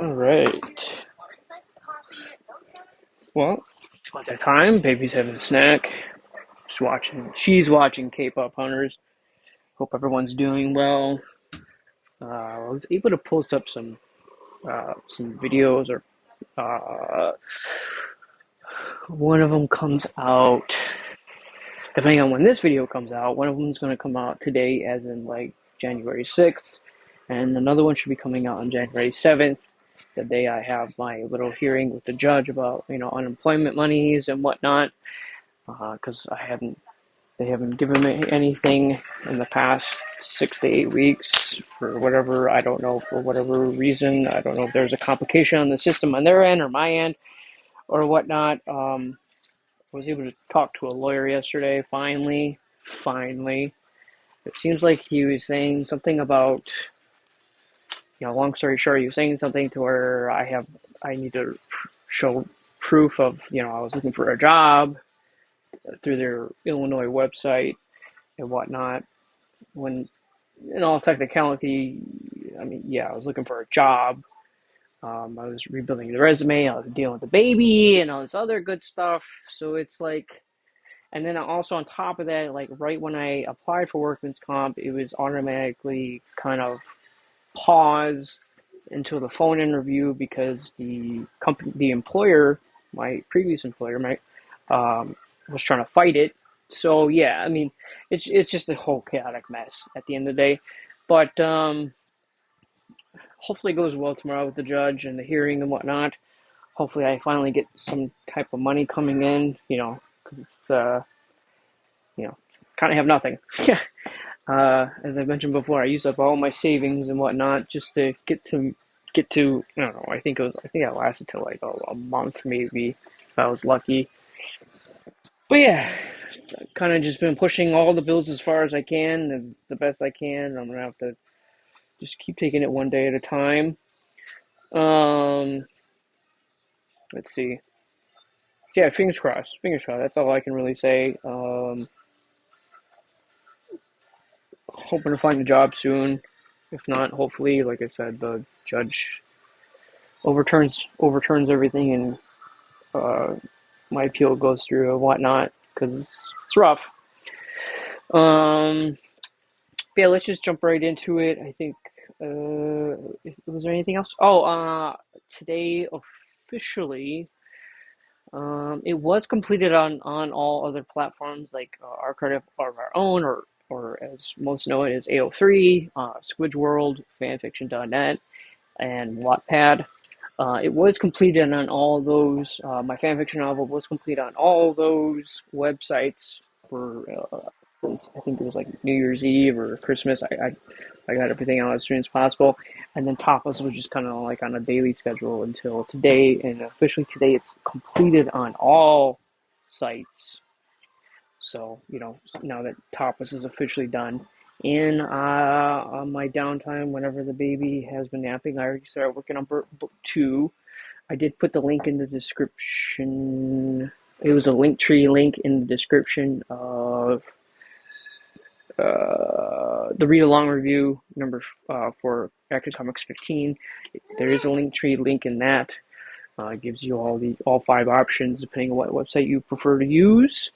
All right. Well, it's about that time. Baby's having a snack. She's watching K-pop Hunters. Hope everyone's doing well. I was able to post up some videos, or one of them comes out. Depending on when this video comes out, one of them is going to come out today, as in like January 6th, and another one should be coming out on January 7th. The day I have my little hearing with the judge about unemployment monies and whatnot, because they haven't given me anything in the past 6 to 8 weeks for whatever, I don't know, for whatever reason. I don't know if there's a complication on the system on their end or my end or whatnot. I was able to talk to a lawyer yesterday, finally. It seems like he was saying something about, long story short, he was saying something to where I need to show proof of, I was looking for a job through their Illinois website and whatnot. When, in all technicality, I mean, yeah, I was looking for a job. I was rebuilding the resume. I was dealing with the baby and all this other good stuff. So it's like, and then also on top of that, like right when I applied for workman's comp, it was automatically kind of paused until the phone interview because the employer, my previous employer, was trying to fight it. So yeah, I mean, it's just a whole chaotic mess at the end of the day. But hopefully it goes well tomorrow with the judge and the hearing and whatnot. Hopefully I finally get some type of money coming in, because kind of have nothing. As I mentioned before, I used up all my savings and whatnot just to get to. I don't know. I think that lasted till like a month maybe, if I was lucky. But yeah, kind of just been pushing all the bills as far as I can and the best I can. I'm gonna have to just keep taking it one day at a time. Um, let's see. Yeah, fingers crossed. Fingers crossed. That's all I can really say. Hoping to find a job soon. If not, hopefully, like I said, the judge overturns everything, and uh, my appeal goes through and whatnot, because it's rough. Um, yeah, let's just jump right into it. I think. Was there anything else? Oh, today officially, it was completed on all other platforms like Archive of Our Own, or as most know it as AO3, Squidge World, Fanfiction.net, and Wattpad. It was completed on all of those. My fanfiction novel was completed on all those websites for since I think it was like New Year's Eve or Christmas. I got everything out as soon as possible, and then Tapas was just kind of like on a daily schedule until today, and officially today it's completed on all sites. So, now that Tapas is officially done, and on my downtime, whenever the baby has been napping, I already started working on book two. I did put the link in the description. It was a Linktree link in the description of the read along review number for Action Comics 15. There is a Linktree link in that. It gives you all five options depending on what website you prefer to use.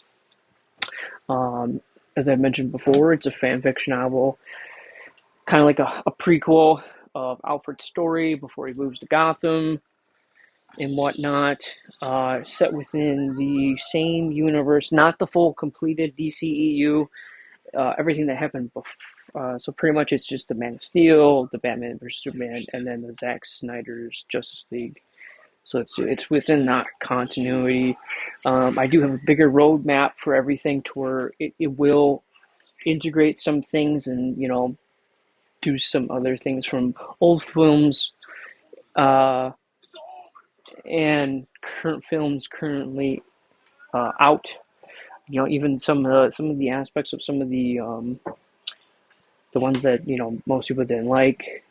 As I mentioned before, it's a fan fiction novel, kind of like a prequel of Alfred's story before he moves to Gotham and whatnot, set within the same universe, not the full completed DCEU, everything that happened before. So pretty much it's just the Man of Steel, the Batman vs Superman, and then the Zack Snyder's Justice League. So it's within that continuity. I do have a bigger roadmap for everything to where it will integrate some things and do some other things from old films and current films currently out. Even some of the aspects of some of the ones that most people didn't like.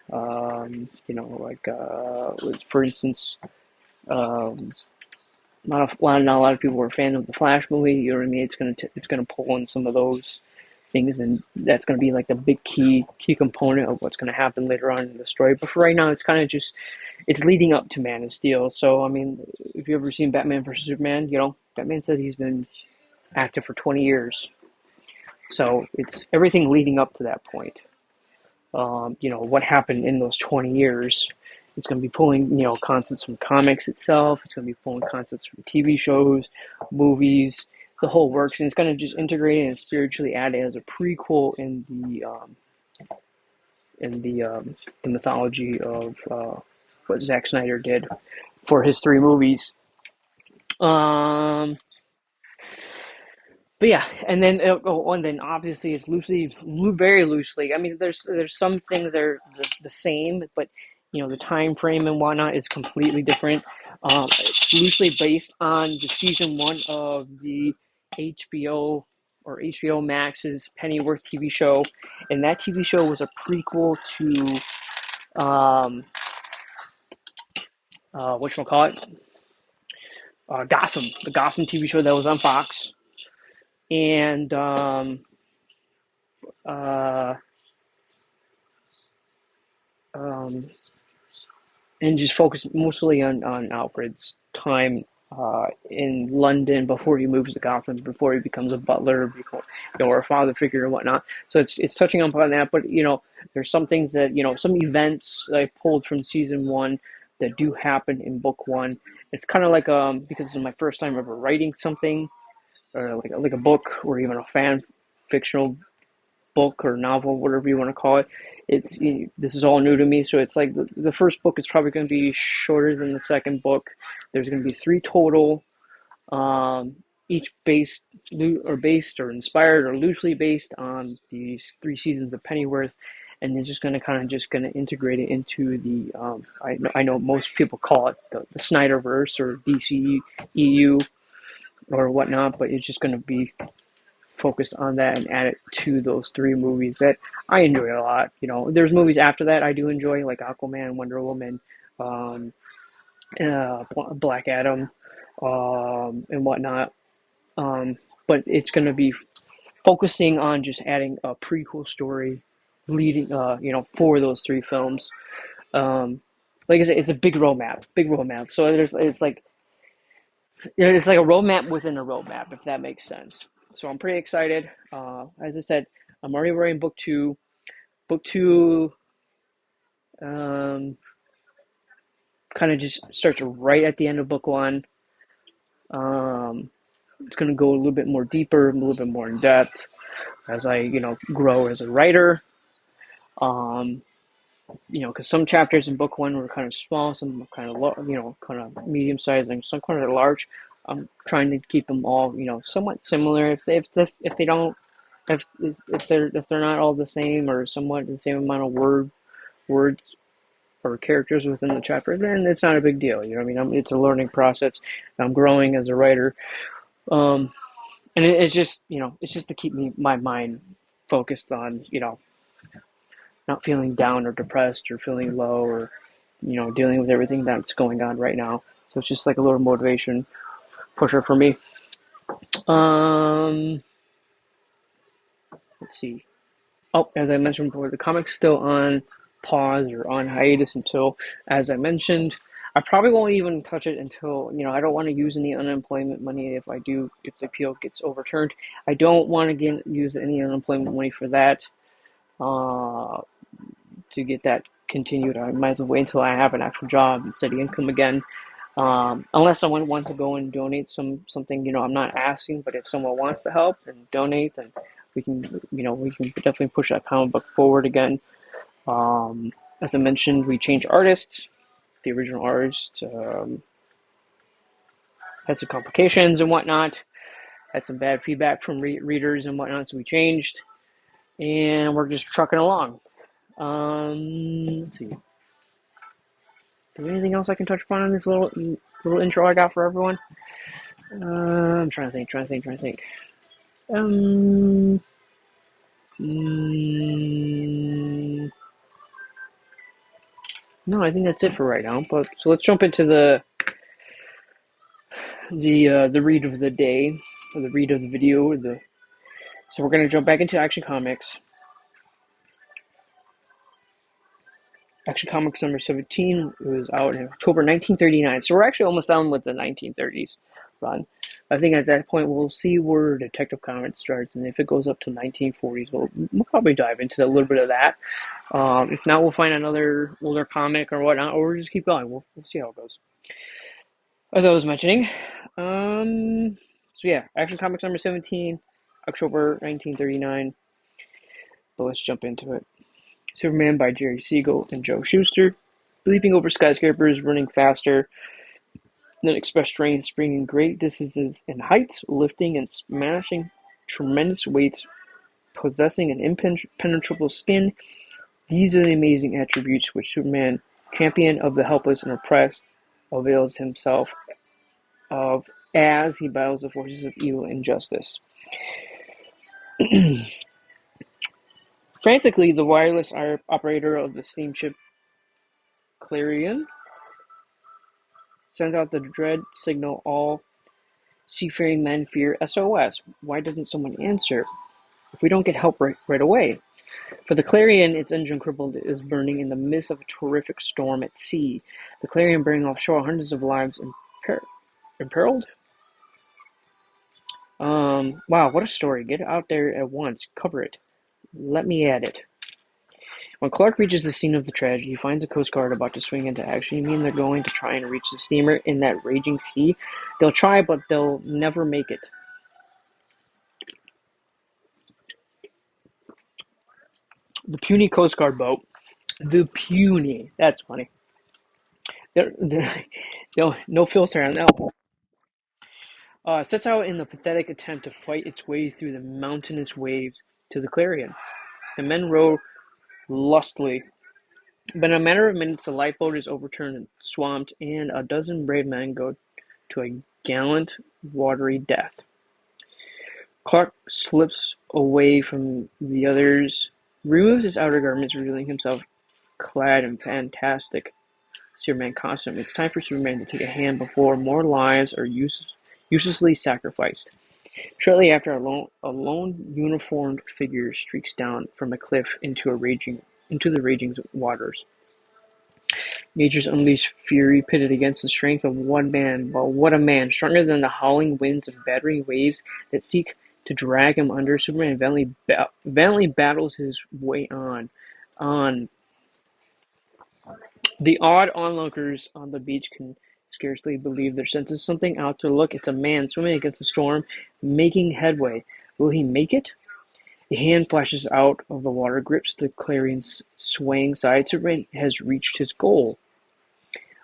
For instance, um, not a lot of people were a fan of the Flash movie. You know what I mean? It's gonna pull in some of those things, and that's going to be like the big key component of what's going to happen later on in the story. But for right now, it's kind of just it's leading up to Man of Steel. So I mean, if you've ever seen Batman versus Superman, Batman said he's been active for 20 years. So it's everything leading up to that point. What happened in those 20 years. It's going to be pulling, concepts from comics itself. It's going to be pulling concepts from TV shows, movies, the whole works, and it's going to just integrate it and spiritually add it as a prequel in the mythology of what Zack Snyder did for his 3 movies. Um, but yeah, and then obviously it's very loosely. I mean, there's some things that are the same, but the time frame and whatnot is completely different. It's loosely based on the season 1 of the HBO or HBO Max's Pennyworth TV show, and that TV show was a prequel to whatchamacallit, Gotham, the Gotham TV show that was on Fox, and uh, um, and just focus mostly on Alfred's time in London before he moves to Gotham, before he becomes a butler, or a father figure and whatnot. So it's touching upon that, but there's some things that some events I pulled from season 1 that do happen in book 1. It's kind of like because it's my first time ever writing something, or like a book, or even a fan fictional book or novel, whatever you want to call it. This is all new to me, so it's like the first book is probably going to be shorter than the second book. There's going to be 3 total, each based or inspired or loosely based on these 3 seasons of Pennyworth, and they're just going to integrate it into the I know most people call it the Snyderverse or DCEU or whatnot, but it's just going to be focus on that and add it to those 3 movies that I enjoy a lot. There's movies after that I do enjoy, like Aquaman, Wonder Woman, Black Adam, and whatnot. But it's going to be focusing on just adding a prequel story leading, for those 3 films. Like I said, it's a big roadmap. So it's like a roadmap within a roadmap, if that makes sense. So I'm pretty excited. As I said, I'm already writing book 2. Book 2 kind of just starts right at the end of book 1. It's going to go a little bit more deeper, a little bit more in depth as I, grow as a writer. Because some chapters in book 1 were kind of small, some kind of kind of medium sized, and some kind of large. I'm trying to keep them all, somewhat similar. If they don't, if they're not all the same or somewhat the same amount of words or characters within the chapter, then it's not a big deal. You know what I mean? It's a learning process. I'm growing as a writer, and it's just to keep my mind focused on not feeling down or depressed or feeling low or dealing with everything that's going on right now. So it's just like a little motivation pusher for me. Let's see. Oh, as I mentioned before, the comic's still on pause or on hiatus until, as I mentioned, I probably won't even touch it until, I don't want to use any unemployment money if the appeal gets overturned. I don't want to use any unemployment money for that, to get that continued. I might as well wait until I have an actual job and steady income again. Unless someone wants to go and donate something, I'm not asking, but if someone wants to help and donate, then we can definitely push that comic book forward again. As I mentioned, we changed artists. The original artist had some complications and whatnot. Had some bad feedback from readers and whatnot, so we changed, and we're just trucking along. Let's see. Is there anything else I can touch upon in this little intro I got for everyone? I'm trying to think. No, I think that's it for right now. But so let's jump into the read of the day, or the read of the video, or the So we're going to jump back into Action Comics. Action Comics number 17 was out in October 1939. So we're actually almost done with the 1930s run. I think at that point we'll see where Detective Comics starts, and if it goes up to 1940s, we'll probably dive into a little bit of that. If not, we'll find another older comic or whatnot, or we'll just keep going. We'll see how it goes. As I was mentioning, so yeah, Action Comics number 17, October 1939. But let's jump into it. Superman by Jerry Siegel and Joe Shuster, leaping over skyscrapers, running faster than express trains, springing great distances and heights, lifting and smashing tremendous weights, possessing an impenetrable skin. These are the amazing attributes which Superman, champion of the helpless and oppressed, avails himself of as he battles the forces of evil and injustice. Frantically, the wireless operator of the steamship Clarion sends out the dread signal all seafaring men fear SOS. Why doesn't someone answer? If we don't get help right away. For the Clarion, its engine crippled, is burning in the midst of a terrific storm at sea. The Clarion bearing offshore, hundreds of lives imperiled. Wow, what a story. Get out there at once. Cover it. Let me add it. When Clark reaches the scene of the tragedy, he finds the Coast Guard about to swing into action. You mean they're going to try and reach the steamer in that raging sea? They'll try, but they'll never make it. The puny Coast Guard boat. The puny. That's funny. No filter on that one. Sets out in the pathetic attempt to fight its way through the mountainous waves to the Clarion. The men row lustily, but in a matter of minutes the lifeboat is overturned and swamped, and a dozen brave men go to a gallant, watery death. Clark slips away from the others, removes his outer garments, revealing himself clad in fantastic Superman costume. It's time for Superman to take a hand before more lives are uselessly sacrificed. Shortly after, a lone uniformed figure streaks down from a cliff into the raging waters. Nature's unleashed fury pitted against the strength of one man. But what a man! Stronger than the howling winds and battering waves that seek to drag him under. Superman valiantly battles his way on. The awed onlookers on the beach can scarcely believe their senses. Something out to look. It's a man swimming against the storm, making headway. Will he make it? A hand flashes out of the water, grips the Clarion's swaying side. Superman has reached his goal.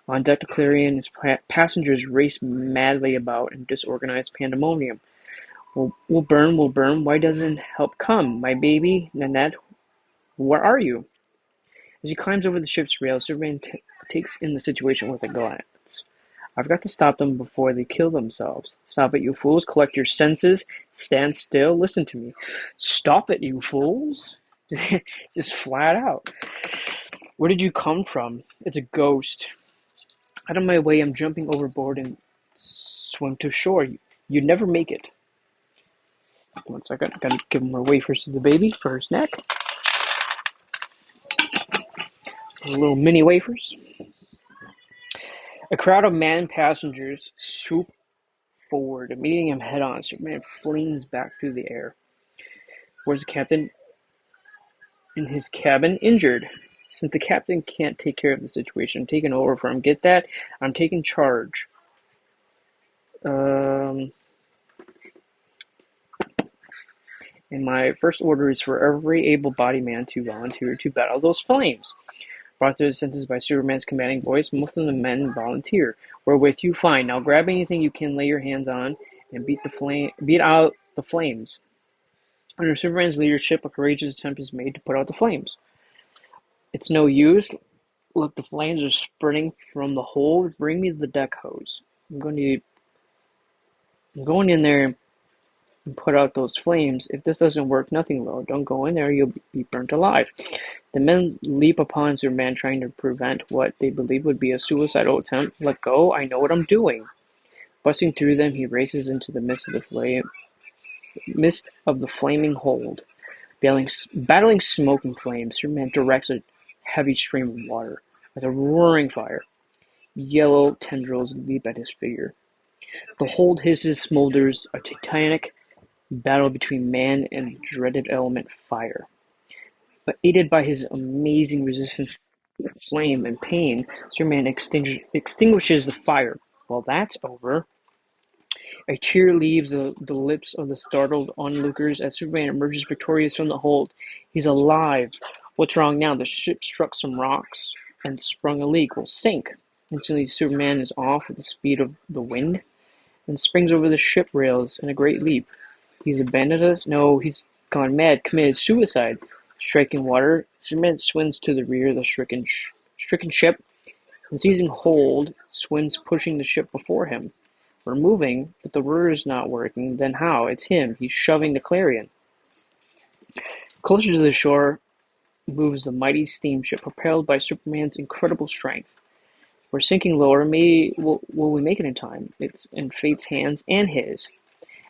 On deck, the Clarion, his passengers race madly about in disorganized pandemonium. We'll burn. Why doesn't help come? My baby, Nanette, where are you? As he climbs over the ship's rail, Superman takes in the situation with a glance. I've got to stop them before they kill themselves. Stop it, you fools. Collect your senses. Stand still. Listen to me. Stop it, you fools. Just flat out. Where did you come from? It's a ghost. Out of my way, I'm jumping overboard and swim to shore. You'd never make it. 1 second. Gotta give more wafers to the baby for his snack. Little mini wafers. A crowd of manned passengers swoop forward, meeting him head-on. Superman flings back through the air. Where's the captain? In his cabin, injured. Since the captain can't take care of the situation, I'm taking over for him. Get that? I'm taking charge. And my first order is for every able-bodied man to volunteer to battle those flames. Brought to his senses by Superman's commanding voice, most of the men volunteer. We're with you, fine. Now grab anything you can lay your hands on and beat out the flames. Under Superman's leadership, a courageous attempt is made to put out the flames. It's no use. Look, the flames are spreading from the hold. Bring me the deck hose. I'm going in there and put out those flames. If this doesn't work, nothing will. Don't go in there, you'll be burnt alive. The men leap upon Superman, trying to prevent what they believe would be a suicidal attempt. Let go, I know what I'm doing. Busting through them, he races into the midst of the flame. midst of the flaming hold, battling smoke and flames, Superman directs a heavy stream of water. Like a roaring fire, yellow tendrils leap at his figure. The hold hisses, smolders, a titanic battle between man and the dreaded element fire. But aided by his amazing resistance to flame and pain, Superman extinguishes the fire. While that's over, a cheer leaves the lips of the startled onlookers as Superman emerges victorious from the hold. He's alive. What's wrong now? The ship struck some rocks and sprung a leak. Will sink. Instantly, Superman is off at the speed of the wind and springs over the ship rails in a great leap. He's abandoned us? No, he's gone mad, committed suicide. Striking water, Superman swims to the rear of the stricken ship and seizing hold, swims pushing the ship before him. We're moving, but the rudder's not working. Then how? It's him. He's shoving the Clarion. Closer to the shore moves the mighty steamship, propelled by Superman's incredible strength. We're sinking lower. Will we make it in time? It's in fate's hands and his.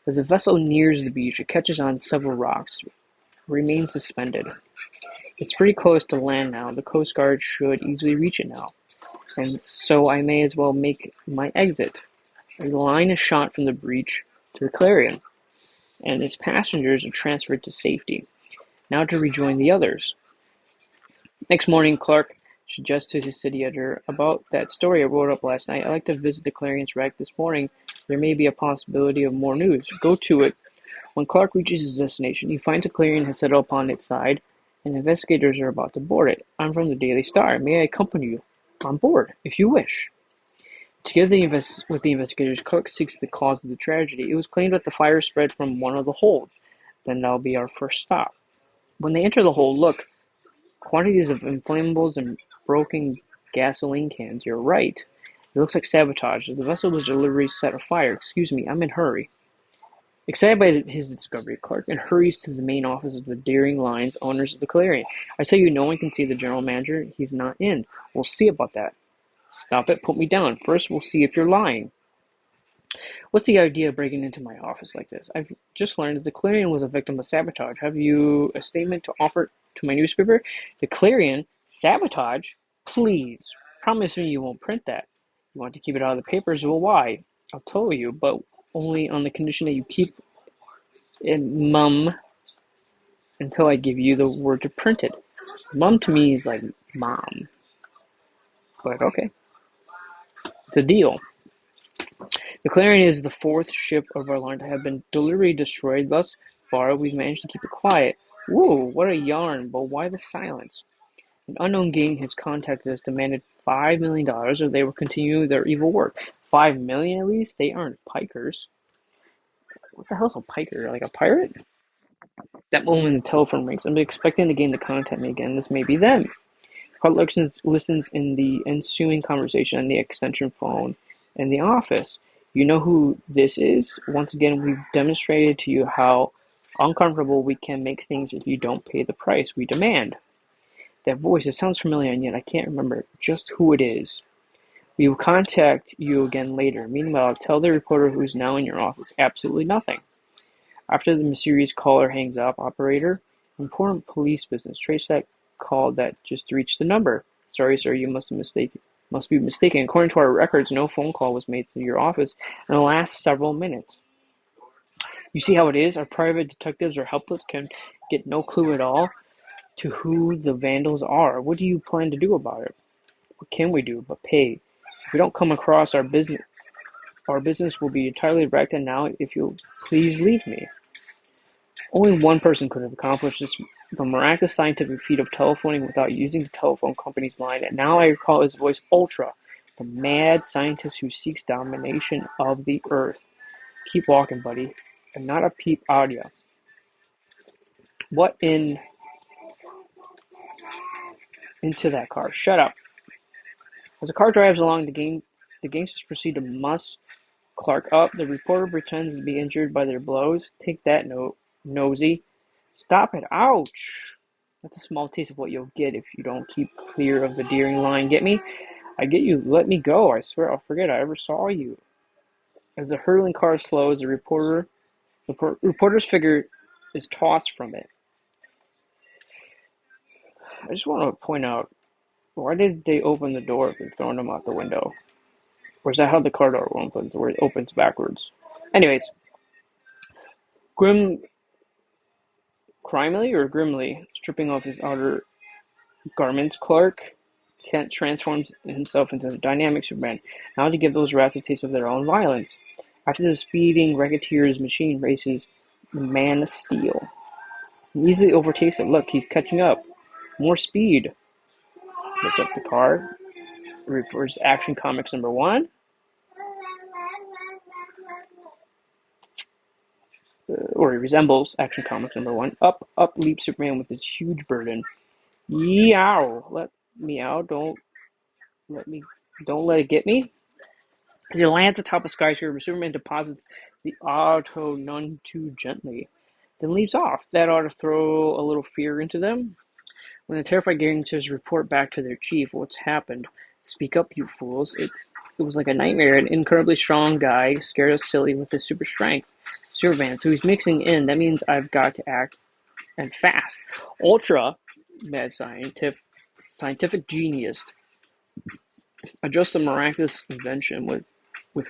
As the vessel nears the beach, it catches on several rocks, remains suspended. It's pretty close to land now. The Coast Guard should easily reach it now, and so I may as well make my exit. A line is shot from the breach to the Clarion, and its passengers are transferred to safety. Now to rejoin the others. Next morning, Clark suggests to his city editor, about that story I wrote up last night. I'd like to visit the Clarion's wreck this morning. There may be a possibility of more news. Go to it. When Clark reaches his destination, he finds the Clarion has settled upon its side, and investigators are about to board it. I'm from the Daily Star. May I accompany you on board, if you wish? Together with the investigators, Clark seeks the cause of the tragedy. It was claimed that the fire spread from one of the holds. Then that'll be our first stop. When they enter the hold, look, quantities of inflammables and broken gasoline cans. You're right. It looks like sabotage. The vessel was deliberately set afire. Excuse me, I'm in a hurry. Excited by his discovery, Clark hurries to the main office of the Daring Lines, owners of the Clarion. I tell you, no one can see the general manager. He's not in. We'll see about that. Stop it. Put me down. First, we'll see if you're lying. What's the idea of breaking into my office like this? I've just learned that the Clarion was a victim of sabotage. Have you a statement to offer to my newspaper? The Clarion? Sabotage? Please. Promise me you won't print that. You want to keep it out of the papers? Well, why? I'll tell you, but only on the condition that you keep it mum until I give you the word to print it. Mum to me is like mom. But okay. It's a deal. The Clarion is the fourth ship of our line to have been deliberately destroyed. Thus far, we've managed to keep it quiet. Whoa, what a yarn, but why the silence? An unknown gang has contacted us, demanded $5 million or they will continue their evil work. $5 million at least? They aren't pikers. What the hell's a piker? Like a pirate? That moment the telephone rings. I'm expecting the gang to contact me again. This may be them. Clark listens in the ensuing conversation on the extension phone in the office. You know who this is? Once again, we've demonstrated to you how uncomfortable we can make things if you don't pay the price we demand. That voice, it sounds familiar, and yet I can't remember just who it is. We will contact you again later. Meanwhile, tell the reporter who's now in your office absolutely nothing. After the mysterious caller hangs up, operator, important police business. Trace that call that just reached the number. Sorry, sir, you must be mistaken. According to our records, no phone call was made to your office in the last several minutes. You see how it is? Our private detectives are helpless, can get no clue at all to who the vandals are. What do you plan to do about it? What can we do but pay? If we don't come across our business will be entirely wrecked, and now if you'll please leave me. Only one person could have accomplished this, the miraculous scientific feat of telephoning without using the telephone company's line, and now I recall his voice, Ultra, the mad scientist who seeks domination of the Earth. Keep walking, buddy, and not a peep out of you. What into that car? Shut up. As the car drives along, the gangsters proceed to muss Clark up. The reporter pretends to be injured by their blows. Take that, nosy. Stop it. Ouch. That's a small taste of what you'll get if you don't keep clear of the Deering line. Get me? I get you. Let me go. I swear I'll forget I ever saw you. As the hurtling car slows, the reporter The reporter's figure is tossed from it. I just want to point out, why did they open the door if they're throwing him out the window? Or is that how the car door opens, where it opens backwards? Anyways, Grimly, stripping off his outer garments, Clark Kent transforms himself into the dynamic Superman, now to give those rats a taste of their own violence. After the speeding Racketeer's machine races the Man of Steel. He easily overtakes it. Look, he's catching up. More speed. Lifts up the car. Refers Action Comics #1. Or he resembles Action Comics #1. Up leaps Superman with his huge burden. Yow! Let me out. Don't let it get me. As he lands atop a skyscraper, Superman deposits the auto none too gently, then leaps off. That ought to throw a little fear into them. When the terrified gangsters report back to their chief what's happened, speak up, you fools. It was like a nightmare. An incredibly strong guy scared us silly with his super strength. Superman, so he's mixing in. That means I've got to act and fast. Ultra, mad scientific genius, adjusts a miraculous invention with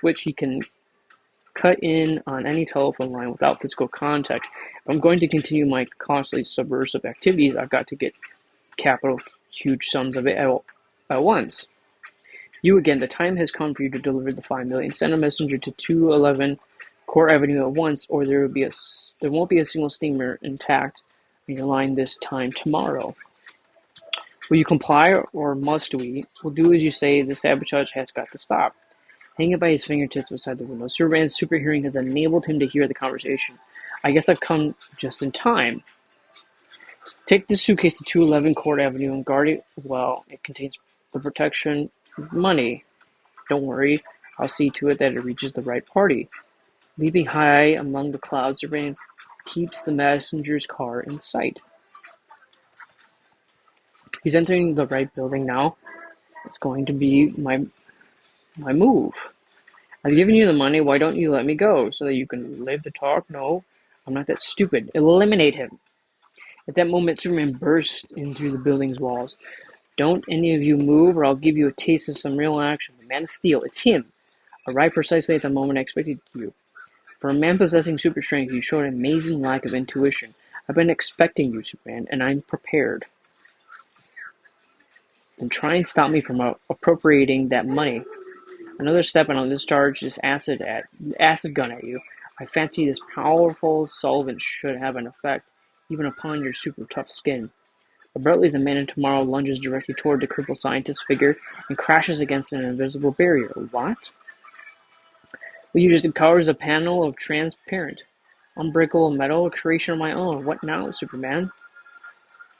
which he can cut in on any telephone line without physical contact. If I'm going to continue my constantly subversive activities, I've got to get capital huge sums of it at once. You again, the time has come for you to deliver the 5 million. Send a messenger to 211 Court Avenue at once, or there won't be a single steamer intact on your line this time tomorrow. Will you comply, or must we? We'll do as you say. The sabotage has got to stop. Hanging by his fingertips beside the window, Superman's super hearing has enabled him to hear the conversation. I guess I've come just in time. Take this suitcase to 211 Court Avenue and guard it well. It contains the protection money. Don't worry, I'll see to it that it reaches the right party. Leaping high among the clouds, Superman keeps the messenger's car in sight. He's entering the right building now. It's going to be my move. I've given you the money, why don't you let me go? So that you can live to talk? No, I'm not that stupid. Eliminate him. At that moment, Superman burst in through the building's walls. Don't any of you move, or I'll give you a taste of some real action. The Man of Steel, it's him. Arrived precisely at the moment I expected you. For a man possessing super strength, you showed an amazing lack of intuition. I've been expecting you, Superman, and I'm prepared. Then try and stop me from appropriating that money. Another step and I'll discharge this acid gun at you. I fancy this powerful solvent should have an effect, even upon your super tough skin. Abruptly, the Man of Tomorrow lunges directly toward the crippled scientist's figure and crashes against an invisible barrier. What? Well, you just encounters a panel of transparent, unbreakable metal, a creation of my own. What now, Superman?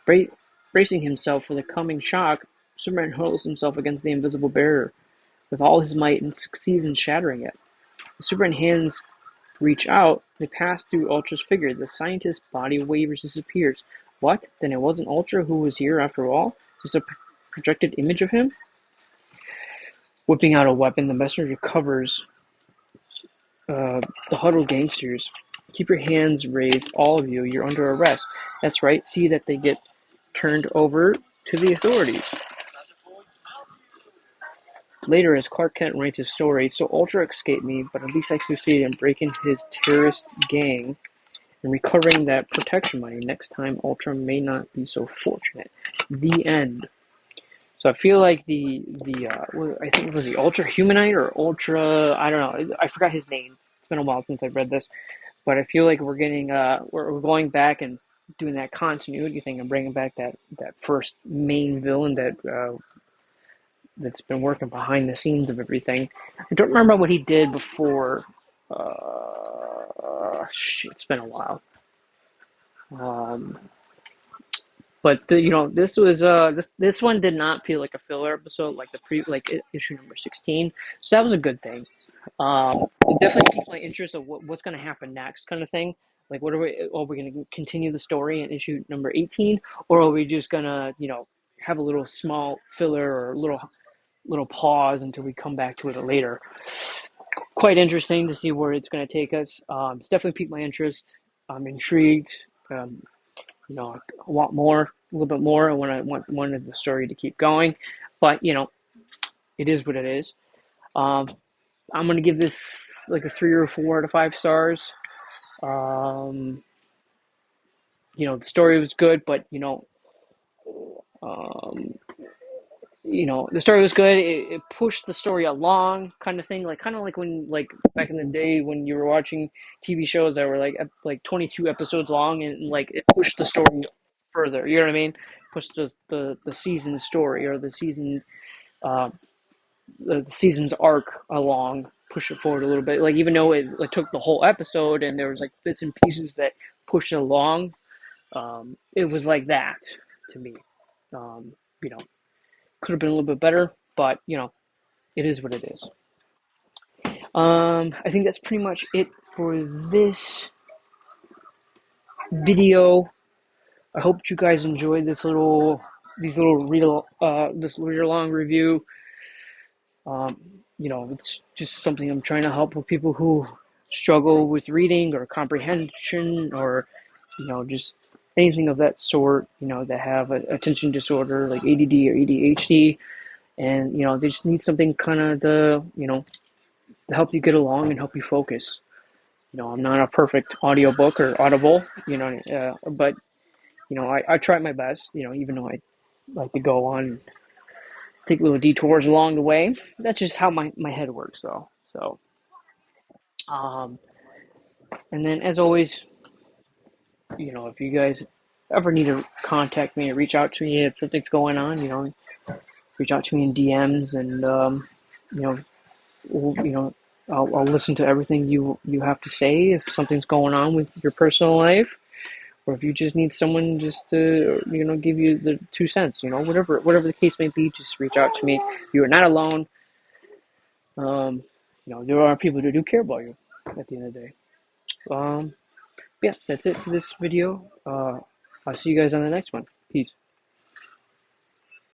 Bracing himself for the coming shock, Superman hurls himself against the invisible barrier with all his might and succeeds in shattering it. The Superman hands reach out, they pass through Ultra's figure. The scientist's body wavers and disappears. What? Then it wasn't Ultra who was here after all? Just a projected image of him? Whipping out a weapon, the messenger covers the huddled gangsters. Keep your hands raised, all of you. You're under arrest. That's right. See that they get turned over to the authorities. Later, as Clark Kent writes his story, so Ultra escaped me, but at least I succeeded in breaking his terrorist gang and recovering that protection money. Next time, Ultra may not be so fortunate. The end. So I feel like I think it was the Ultra Humanite or Ultra, I don't know, I forgot his name. It's been a while since I've read this, but I feel like we're getting, we're going back and doing that continuity thing and bringing back that first main villain that's been working behind the scenes of everything. I don't remember what he did before. It's been a while. But this was this one did not feel like a filler episode like issue number 16. So that was a good thing. It definitely piqued my interest of what's going to happen next, kind of thing. Like, are we going to continue the story in issue number 18, or are we just going to have a little small filler or a little pause until we come back to it later? quite interesting to see where it's going to take us. It's definitely piqued my interest. I'm intrigued. Um, I want more, a little bit more. Wanted the story to keep going, but it is what it is. Um, I'm gonna give this like a 3 or 4 out of 5 stars. Um, the story was good, but um, the story was good. It pushed the story along, kind of thing, kind of like when, like back in the day when you were watching TV shows that were like 22 episodes long, and like it pushed the story further. You know what I mean? Pushed the season story or uh, the season's arc along, push it forward a little bit. Like even though it took the whole episode and there was like bits and pieces that pushed it along, it was like that to me. Um, you know, could have been a little bit better, but it is what it is. I think that's pretty much it for this video. I hope you guys enjoyed this read along review. It's just something I'm trying to help with people who struggle with reading or comprehension or just anything of that sort. That have an attention disorder like ADD or ADHD, and they just need something kind of to help you get along and help you focus. I'm not a perfect audiobook or audible, but I try my best, even though I like to go on and take little detours along the way. That's just how my head works, though. So, um, and then as always, if you guys ever need to contact me or reach out to me if something's going on, reach out to me in DMs, and you know, we'll, I'll listen to everything you have to say if something's going on with your personal life, or if you just need someone just to give you the 2 cents, whatever the case may be, just reach out to me. You are not alone. Um, there are people who do care about you at the end of the day. Yeah, that's it for this video. I'll see you guys on the next one. Peace.